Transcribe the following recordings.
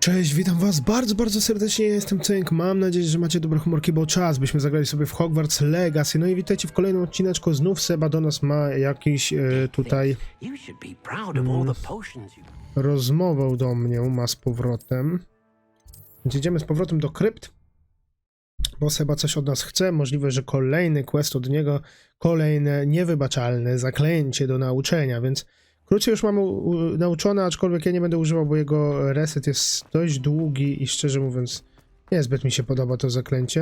Cześć, witam was bardzo serdecznie, ja jestem Cynk, mam nadzieję, że macie dobre humorki, bo czas, byśmy zagrali sobie w Hogwarts Legacy. No i witajcie w kolejnym odcineczku, znów Seba do nas ma jakiś tutaj rozmowę do mnie, ma z powrotem. Więc idziemy z powrotem do krypt, bo Seba coś od nas chce, możliwe, że kolejny quest od niego, kolejne niewybaczalne zaklęcie do nauczenia, więc krótce już mamy nauczone, aczkolwiek ja nie będę używał, bo jego reset jest dość długi i szczerze mówiąc niezbyt mi się podoba to zaklęcie.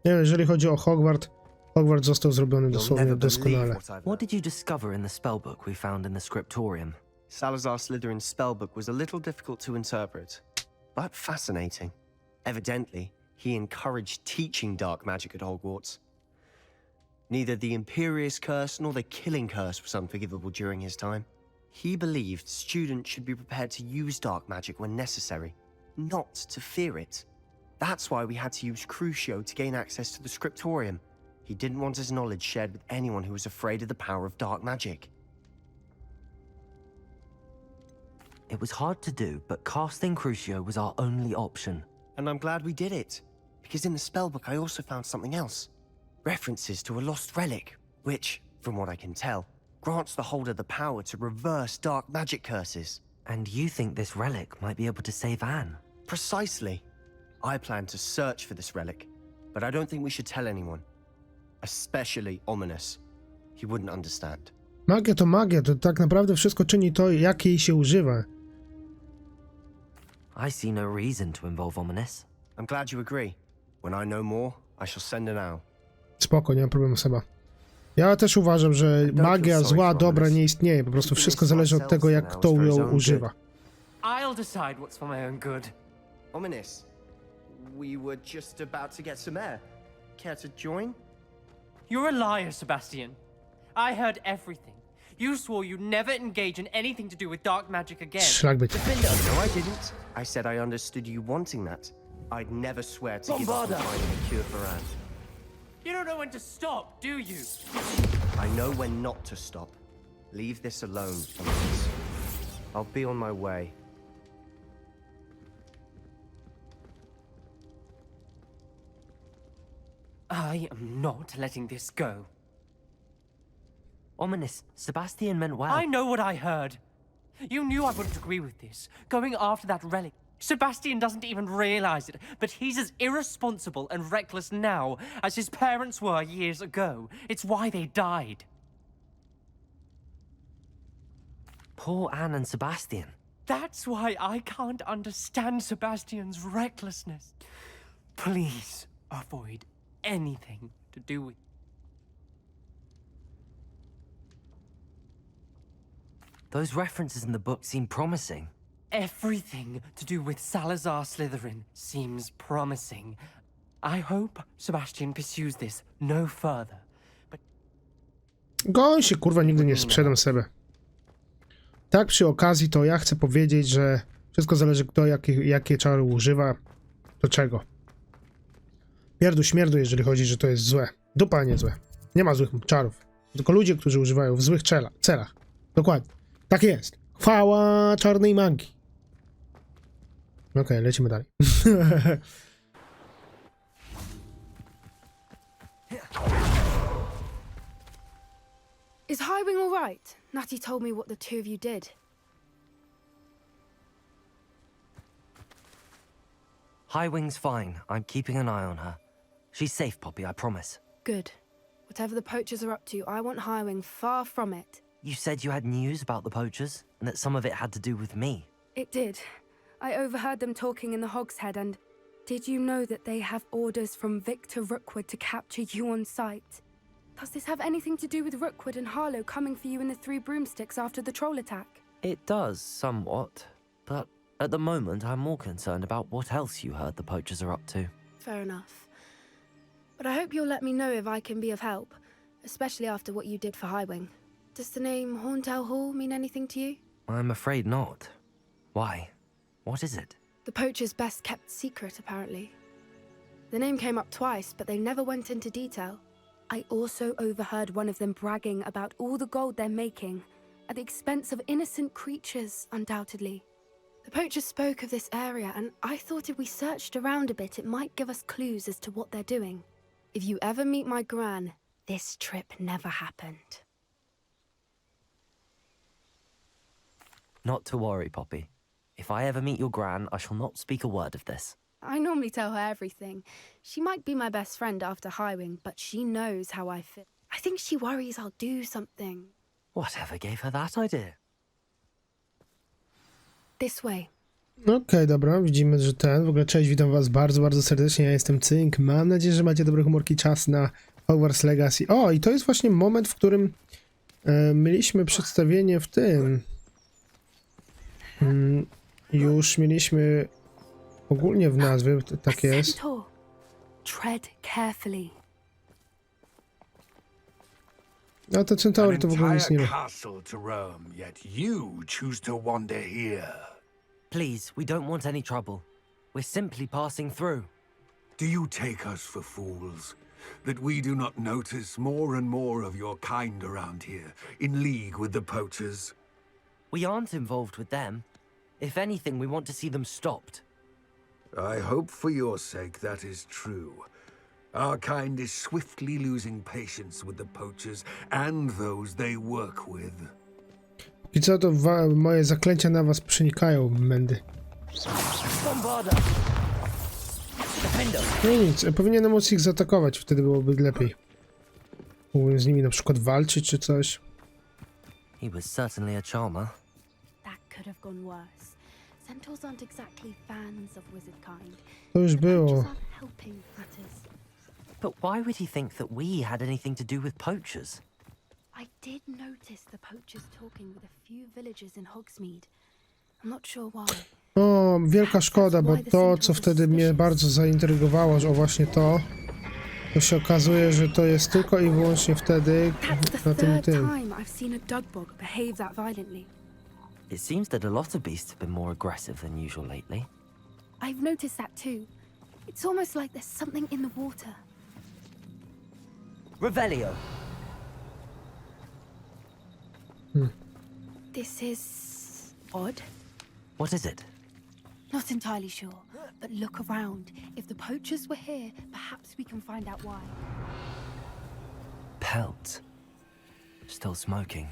Nie wiem, jeżeli chodzi o Hogwart, Hogwart został zrobiony dosłownie doskonale. What did you discover in the spellbook we found in the scriptorium? Salazar Slytherin's spellbook was a little difficult to interpret, but fascinating. Evidently, he encouraged teaching dark magic at Hogwarts. Neither the Imperious Curse nor the Killing Curse was unforgivable during his time. He believed students should be prepared to use dark magic when necessary, not to fear it. That's why we had to use Crucio to gain access to the scriptorium. He didn't want his knowledge shared with anyone who was afraid of the power of dark magic. It was hard to do, but casting Crucio was our only option. And I'm glad we did it, because in the spellbook I also found something else. References to a lost relic, which, from what I can tell, grants the holder the power to reverse dark magic curses. And you think this relic might be able to save Anne? Precisely. I plan to search for this relic, but I don't think we should tell anyone. Especially Ominous. He wouldn't understand. Magia to tak naprawdę wszystko czyni to, jak jej się używa. I see no reason to involve Ominous. I'm glad you agree. When I know more, I shall send her now. Spoko, nie ma problemu, Seba. Ja też uważam, że magia zła, dobra nie istnieje, po prostu wszystko zależy od tego, jak kto ją używa. I'll decide what's for my own good. Ominous, we were just about to get some air. Care to join? You're a liar, Sebastian. I heard everything. You swore you'd never engage in anything to do with dark magic again. Szlak by. No, I didn't. I said I understood you wanting that. I'd never swear to give up on finding a cure for Anne. You don't know when to stop, do you? I know when not to stop. Leave this alone, Ominous. I'll be on my way. I am not letting this go. Ominous, Sebastian meant well. I know what I heard. You knew I wouldn't agree with this, going after that relic. Sebastian doesn't even realize it, but he's as irresponsible and reckless now as his parents were years ago. It's why they died. Poor Anne and Sebastian. That's why I can't understand Sebastian's recklessness. Please avoid anything to do with... Those references in the book seem promising. Everything to do with Salazar Slytherin seems promising. I hope Sebastian pursues this no further, but... Goń się, kurwa, nigdy nie sprzedam sobie. Tak przy okazji to ja chcę powiedzieć, że wszystko zależy kto jakie czary używa, do czego. Pierdu śmierdu, jeżeli chodzi, że to jest złe. Dupa nie złe. Nie ma złych czarów. Tylko ludzie, którzy używają w złych celach. Dokładnie. Tak jest. Chwała czarnej magii. Okej, lecimy dalej. Is Highwing all right? Natty told me what the two of you did. Highwing's fine. I'm keeping an eye on her. She's safe, Poppy, I promise. Good. Whatever the poachers are up to, I want Highwing far from it. You said you had news about the poachers, and that some of it had to do with me. It did. I overheard them talking in the Hogshead, and did you know that they have orders from Victor Rookwood to capture you on sight? Does this have anything to do with Rookwood and Harlow coming for you in the Three Broomsticks after the troll attack? It does, somewhat. But at the moment, I'm more concerned about what else you heard the poachers are up to. Fair enough. But I hope you'll let me know if I can be of help, especially after what you did for Highwing. Does the name Horntail Hall mean anything to you? I'm afraid not. Why? What is it? The poacher's best kept secret, apparently. The name came up twice, but they never went into detail. I also overheard one of them bragging about all the gold they're making, at the expense of innocent creatures, undoubtedly. The poacher spoke of this area, and I thought if we searched around a bit, it might give us clues as to what they're doing. If you ever meet my gran, this trip never happened. Not to worry, Poppy. If I ever meet your gran, I shall not speak a word of this. I normally tell her everything. She might be my best friend after Highwing, but she knows how I feel. I think she worries I'll do something. Whatever gave her that idea? This way. Okej, dobra, widzimy, że w ogóle cześć, witam was bardzo, bardzo serdecznie, ja jestem Cynk, mam nadzieję, że macie dobre humorki, czas na Hogwarts Legacy. O, i to jest właśnie moment, w którym mieliśmy przedstawienie w tym. Już mieliśmy ogólnie w nazwie, tak jest. Tread carefully. A te centaury to w ogóle nic nie ma. Castle to roam, yet you choose to wander here. Please, we don't want any trouble. We're simply passing through. Do you take us for fools? That we do not notice more and more of your kind around here, in league with the poachers? We aren't involved with them. If anything, we want to see them stopped. I hope for your sake that is true. Our kind is swiftly losing patience with the poachers and those they work with. I co to moje zaklęcia na was przenikają, mędy. Bombarda! Defender! No nic, powinienem móc ich zaatakować, wtedy byłoby lepiej. Mógłbym z nimi na przykład walczyć czy coś. He was certainly a charmer. That could have gone worse. Centaurs aren't exactly fans of wizard kind. To już The poachers było. aren't helping matters. But why would he think that we had anything to do with poachers? I did notice the poachers talking with a few villagers in Hogsmeade. I'm not sure why. O, wielka szkoda, bo to, co wtedy mnie bardzo zaintrygowało, że o właśnie to się okazuje, że to jest tylko i wyłącznie wtedy That's na the tym third tym. time I've seen a dugbog behave that violently. It seems that a lot of beasts have been more aggressive than usual lately. I've noticed that too. It's almost like there's something in the water. Revelio! This is odd. What is it? Not entirely sure, but look around. If the poachers were here, perhaps we can find out why. Pelt. Still smoking.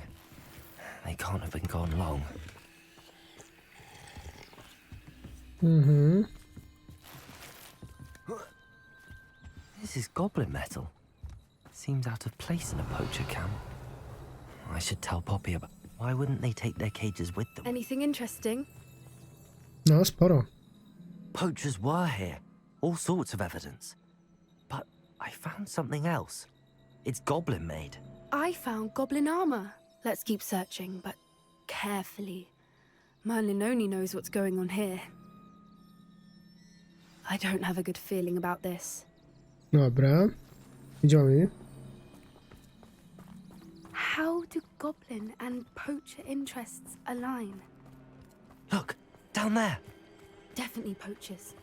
They can't have been gone long. This is goblin metal. Seems out of place in a poacher camp. I should tell Poppy about... Why wouldn't they take their cages with them? Anything interesting? No, sporo. Poachers were here. All sorts of evidence. But I found something else. It's goblin made. I found goblin armor. Let's keep searching, but carefully. Merlin only knows what's going on here. I don't have a good feeling about this. Dobra. Idziemy. How do goblin and poacher interests align? Look, down there. Definitely poachers.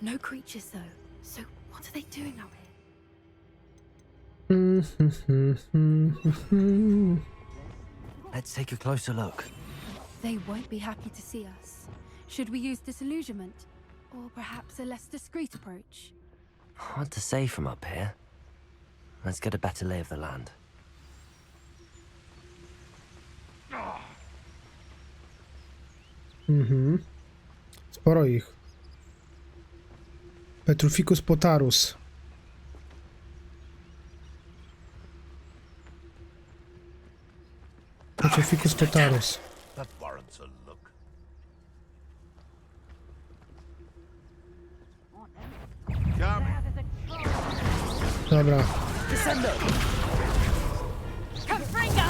No creatures though. So what are they doing out here? Let's take a closer look. They won't be happy to see us. Should we use disillusionment? Or perhaps a less discreet approach? Hard to say from up here. Let's get a better lay of the land. Sporo ich. Petruficus potarus. Petruficus potarus. That warrants a look. Dobra. Confringo!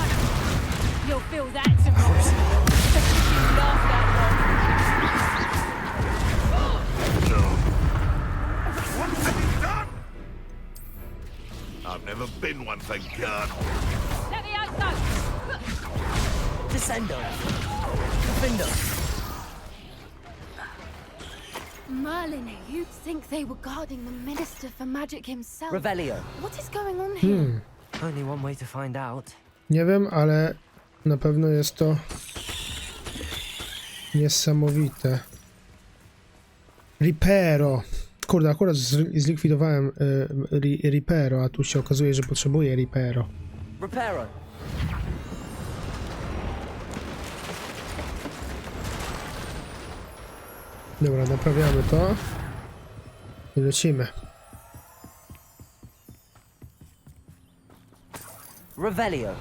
You'll feel that tomorrow. Especially if you laugh that What have you done? I've never been one, thank God. long. Let me out, though. Descendo! Defender! Merlin, you'd think they were guarding the Minister for Magic himself. Revelio! What is going on here? Only one way to find out. Nie wiem, ale na pewno jest to Niesamowite. Ripero. Kurde, akurat zlikwidowałem Ripero, a tu się okazuje, że potrzebuję Ripero. Reparo. Dobra, naprawiamy to. I lecimy. Revelio.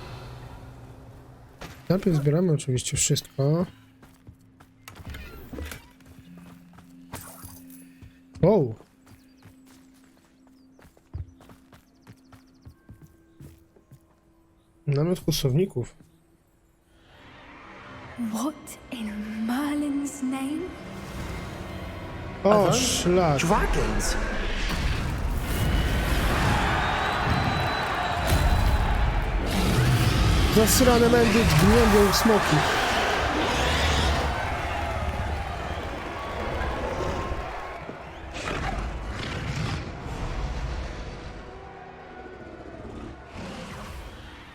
Najpierw zbieramy oczywiście wszystko. Wow. Namiot kłusowników. What in Merlin's name? O, szlak. Dragons. Zasrane mędy gniębią smoki.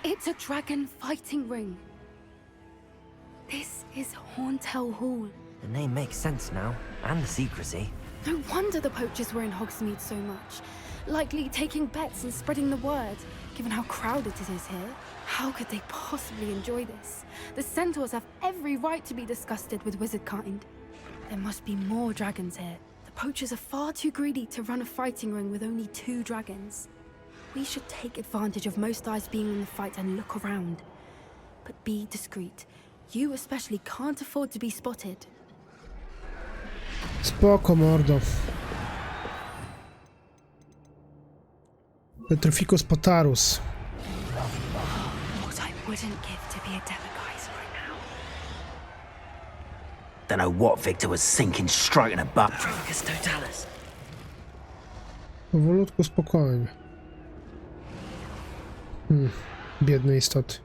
It's a dragon fighting ring. This is Hauntel Hall. The name makes sense now, and the secrecy. No wonder the poachers were in Hogsmeade so much. Likely taking bets and spreading the word, given how crowded it is here. How could they possibly enjoy this? The centaurs have every right to be disgusted with wizard kind. There must be more dragons here. The poachers are far too greedy to run a fighting ring with only 2 dragons. We should take advantage of most eyes being in the fight and look around. But be discreet. You especially can't afford to be spotted. Spoko, mordo. Petrificus Potarus. What I wouldn't give to be a Demoguy's right now. Don't know what Victor was sinking straight in a butt. Trocus totalis. Powolutku, spokojnie. Biedne istoty.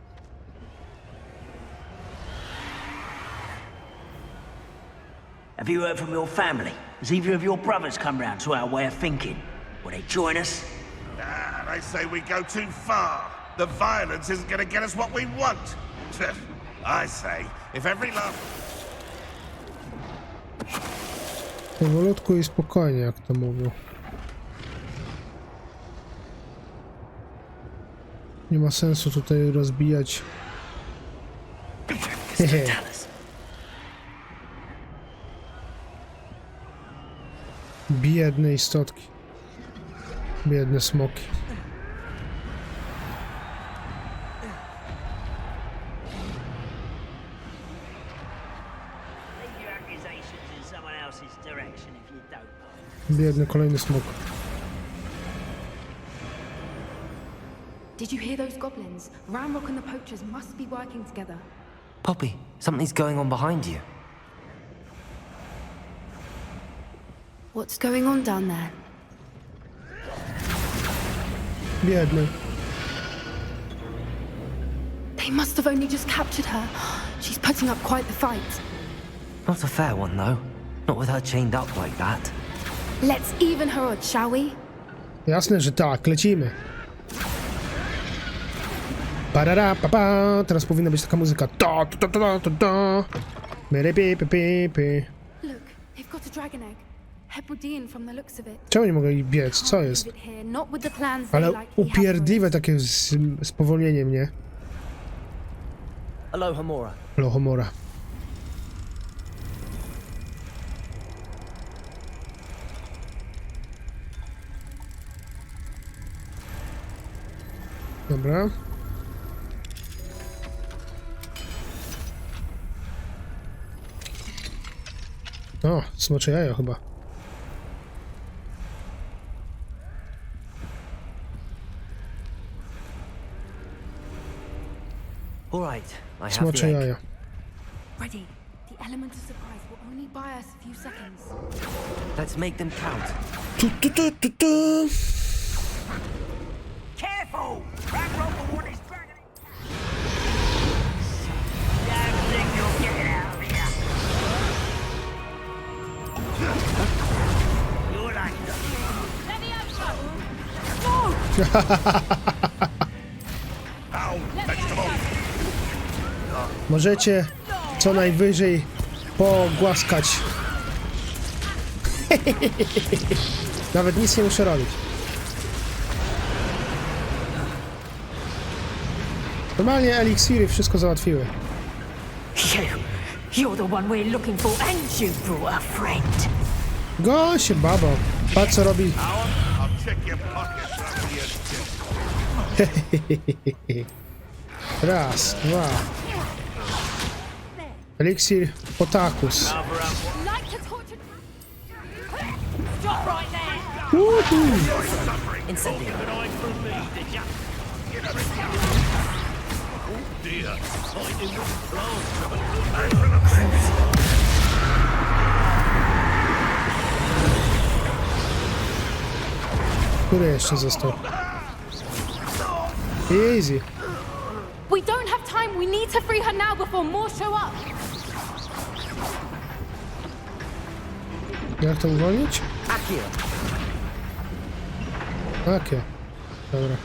Have you heard from your family? Has either of your brothers come round to our way of thinking? Will they join us? Nah, they say we go too far. The violence isn't gonna get us what we want. I say, if every last... Powolutku i spokojnie, jak to mówił. Nie ma sensu tutaj rozbijać. Hehe. Biedne istotki. Biedne smoki. Biedny kolejny smok. Did you hear those goblins? Ramrock and the poachers must be working together. Poppy, something's going on behind you. What's going on down there? Biedny. They must have only just captured her. She's putting up quite the fight. Not a fair one, though. Not with her chained up like that. Let's even her odds, shall we? Jasne, że tak. Lecimy. Parara, pa, pa. Teraz powinna być taka muzyka. To, to, to, to, to, to. Pi, pi, pi, pi. Look, they've got a dragon egg. Hebridean from the looks of it. Czemu nie mogę ich biec? Co jest? Leave it here, not with the plans they Ale likely have for upierdliwe us. takie spowolnienie mnie. Aloha Mora. Lohomora. Dobra. O, smocze jajo chyba. All right, I have Smocze the egg. jajo. Ready. The element of surprise will only buy us a few seconds. Let's make them count. Tu, tu, tu, tu, tu. Careful! Ramrock will want his dragon. Don't think you'll get it out of here. You're like Let me have some. Ow, vegetable! Możecie co najwyżej pogłaskać. Nawet nic nie muszę robić. Normalnie eliksiry wszystko załatwiły. You're the one we're looking for, and you brought a friend. Go się, babo. Patrz co robi. I'll check your pockets after you. Raz, dwa. Eliksir Potakus. Like to torture. Stop right there. Incendio. Który jeszcze został? Easy. We don't have time. We need to free her now before more show up. Jak to uwolnić? Akio. Takie. Dobra.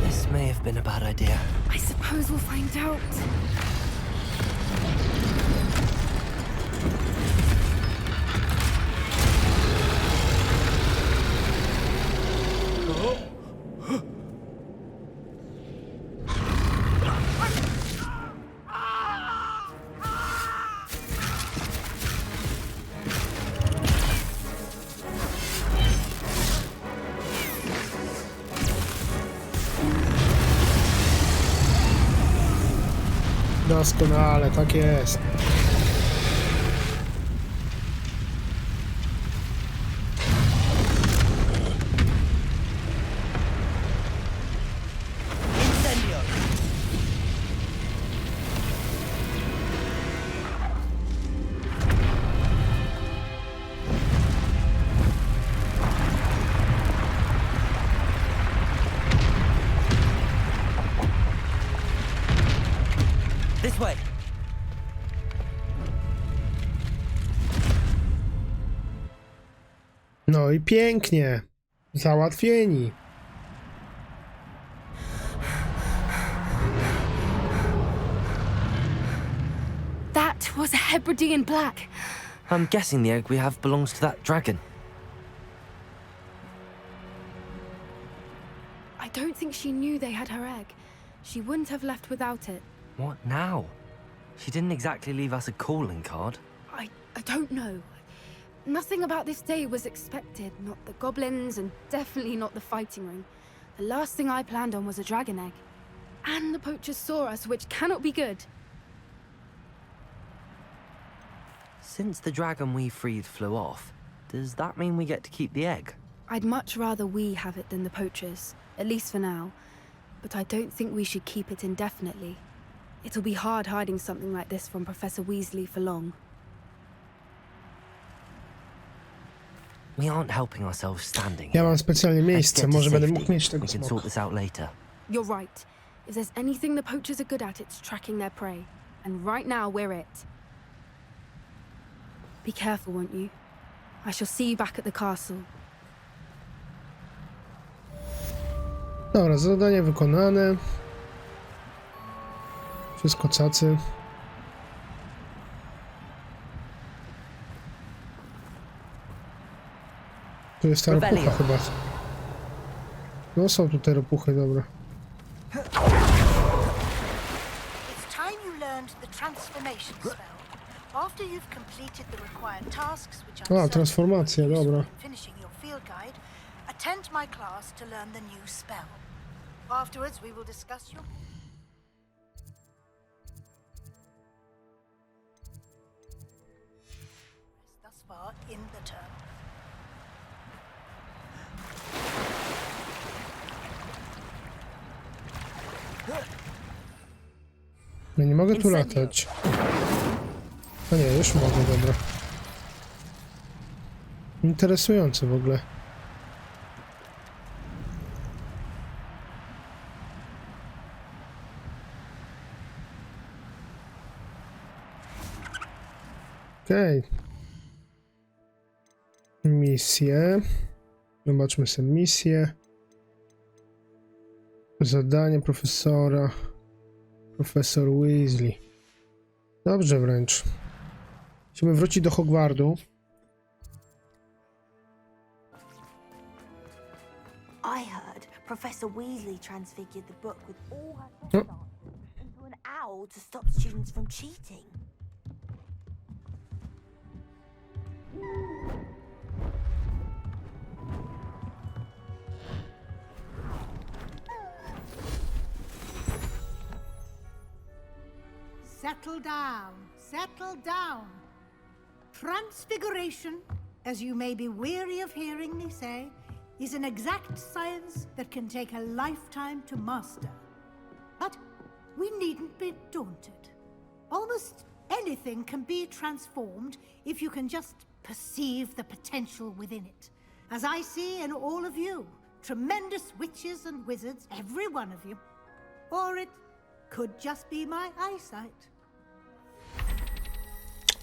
This may have been a bad idea. I suppose we'll find out. Doskonale, tak jest. This way. No i pięknie. Załatwieni. That was a Hebridean black. I'm guessing the egg we have belongs to that dragon. I don't think she knew they had her egg. She wouldn't have left without it. What now? She didn't exactly leave us a calling card. I don't know. Nothing about this day was expected. Not the goblins, and definitely not the fighting ring. The last thing I planned on was a dragon egg. And the poachers saw us, which cannot be good. Since the dragon we freed flew off, does that mean we get to keep the egg? I'd much rather we have it than the poachers, at least for now. But I don't think we should keep it indefinitely. It'll be hard hiding something like this from Professor Weasley for long. We aren't helping ourselves standing. Ja mam specjalnie Let's miejsce, get to może będę safety. mógł mieć tego We can smoka. sort this out later. You're right. If there's anything the poachers are good at, it's tracking their prey. And right now, we're it. Be careful, won't you? I shall see you back at the castle. Dobra, zadanie wykonane. Wszystko cacy. Tu jest ta ropucha chyba. No są tutaj ropuchy, dobra. It's time you learned the transformation spell. After you've completed the required tasks, which I'm certain transformacja, will be useful dobra. in finishing your field guide, attend my class to learn the new spell. Afterwards, we will discuss your... thus far in the term. Ja nie mogę tu latać. No nie, już mogę, dobra. Interesujące w ogóle. Okej. Misje. Zobaczmy sobie misję. Zadanie profesora. Profesor Weasley. Dobrze wręcz. Musimy wrócić do Hogwartu. I heard Professor Weasley transfigured the book with all her test answers into an owl to stop students from cheating. Settle down, settle down. Transfiguration, as you may be weary of hearing me say, is an exact science that can take a lifetime to master. But we needn't be daunted. Almost anything can be transformed if you can just perceive the potential within it. As I see in all of you, tremendous witches and wizards, every one of you. Or it could just be my eyesight.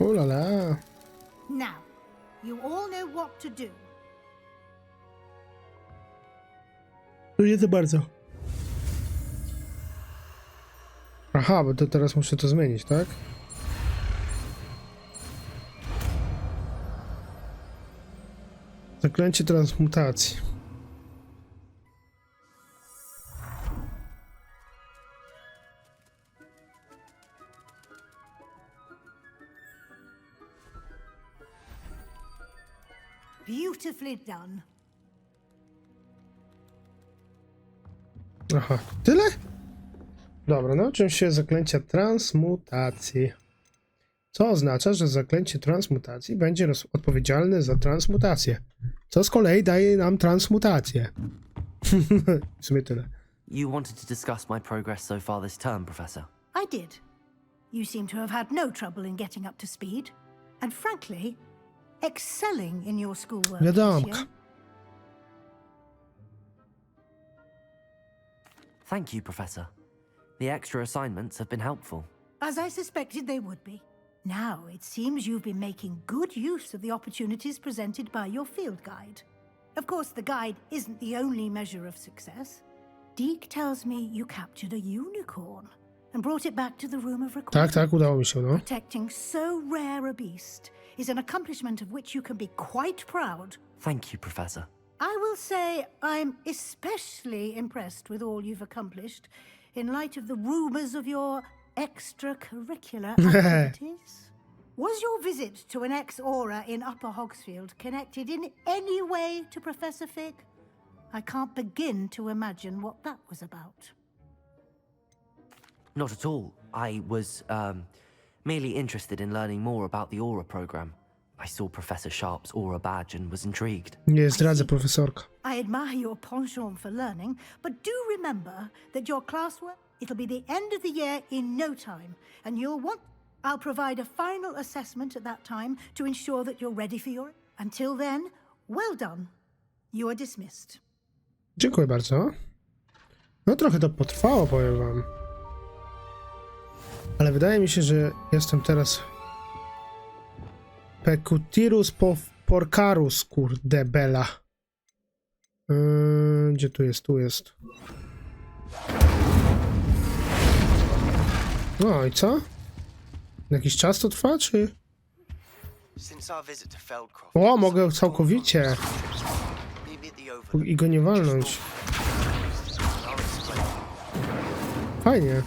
O la la. Now, you all know what to do. No nie za bardzo. Aha, bo to teraz muszę to zmienić, tak? Zaklęcie transmutacji. Beautifully done. Aha, tyle? Dobra, nauczyłem się zaklęcia transmutacji. Co oznacza, że zaklęcie transmutacji będzie odpowiedzialne za transmutację. Co z kolei daje nam transmutację. W sumie tyle. You wanted to discuss my progress so far this term, Professor? I did. You seem to have had no trouble in getting up to speed. And frankly, excelling in your schoolwork this Wiadomka. year. Thank you, Professor. The extra assignments have been helpful. As I suspected they would be. Now, it seems you've been making good use of the opportunities presented by your field guide. Of course, the guide isn't the only measure of success. Deke tells me you captured a unicorn and brought it back to the room of recording. Tak, udało mi się, no. Protecting so rare a beast is an accomplishment of which you can be quite proud. Thank you, Professor. I will say I'm especially impressed with all you've accomplished in light of the rumors of your extracurricular activities. Was your visit to an ex-aura in Upper Hogsfield connected in any way to Professor Fig? I can't begin to imagine what that was about. Not at all. I was, merely interested in learning more about the Aura program. I saw Professor Sharp's Aura badge and was intrigued. Nie zdradzę, profesorka. I admire your penchant for learning, but do remember that your classwork, it'll be the end of the year in no time, and you'll want... I'll provide a final assessment at that time to ensure that you're ready for your... Until then, well done. You are dismissed. Dziękuję bardzo. No trochę to potrwało, powiem wam. Ale wydaje mi się, że jestem teraz... Pecutirus porcarus, kurde bela. Gdzie tu jest? Tu jest. No i co? Jakiś czas to trwa, czy... O, mogę całkowicie. I go nie walnąć. Fajnie.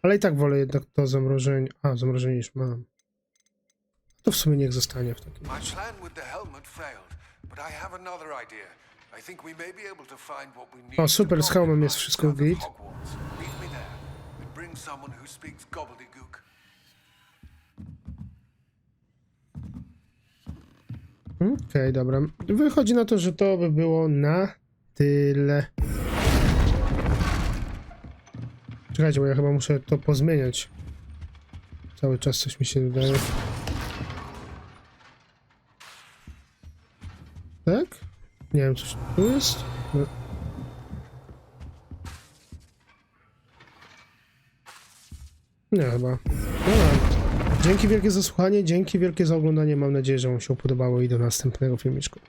Ale i tak wolę jednak to zamrożenie. A, zamrożenie już mam. To w sumie niech zostanie w takim razie. O, super, z hełmem jest wszystko git. Okej, dobra. Wychodzi na to, że to by było na tyle. Czekajcie, bo ja chyba muszę to pozmieniać. Cały czas coś mi się wydaje. Tak? Nie wiem, coś tu jest? No. Nie, chyba. Dobra. Dzięki wielkie za słuchanie, dzięki wielkie za oglądanie. Mam nadzieję, że wam się podobało i do następnego filmiczku.